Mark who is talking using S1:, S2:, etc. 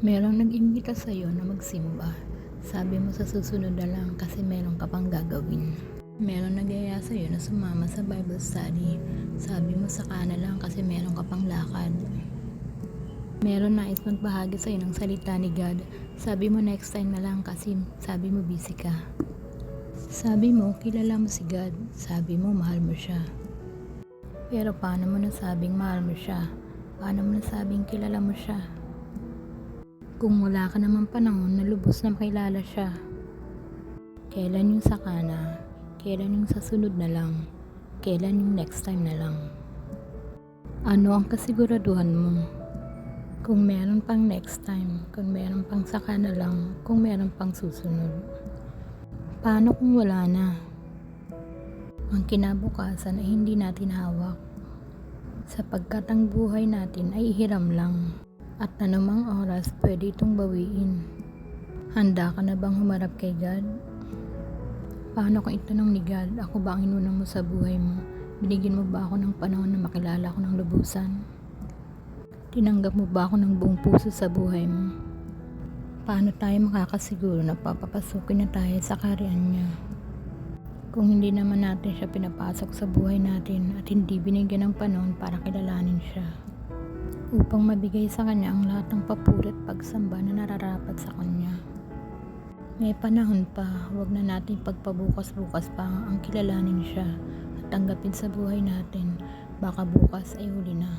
S1: Merong nag-imbita sa'yo na magsimba. Sabi mo sa susunod na lang kasi meron ka pang gagawin. Merong nag-aya sa'yo na sumama sa Bible study. Sabi mo saka na lang kasi meron ka pang lakad. Meron nais magbahagi sa'yo ng salita ni God. Sabi mo next time na lang kasi sabi mo busy ka. Sabi mo kilala mo si God. Sabi mo mahal mo siya. Pero paano mo nasabing mahal mo siya? Paano mo nasabing kilala mo siya? Kung wala ka naman panahon na lubos na makilala siya. Kailan yung sakana? Kailan yung sa sunod na lang? Kailan yung next time na lang? Ano ang kasiguraduhan mo? Kung meron pang next time, kung meron pang sakana lang, kung meron pang susunod. Paano kung wala na? Ang kinabukasan ay hindi natin hawak. Sapagkat ang buhay natin ay hiram lang. At anumang oras pwede itong bawiin. Handa ka na bang humarap kay God? Paano kung itanong ni God, ako ba ang inuna mo sa buhay mo? Binigyan mo ba ako ng panahon na makilala ko ng lubusan? Tinanggap mo ba ako ng buong puso sa buhay mo? Paano tayo makakasiguro na papapasukin na tayo sa kaharian niya? Kung hindi naman natin siya pinapasok sa buhay natin at hindi binigyan ng panahon para kilalanin siya. Upang mabigay sa kanya ang lahat ng papuri at pagsamba na nararapat sa kanya. May panahon pa, huwag na natin pagpabukas-bukas pa ang kilalanin siya at tanggapin sa buhay natin, baka bukas ay huli na.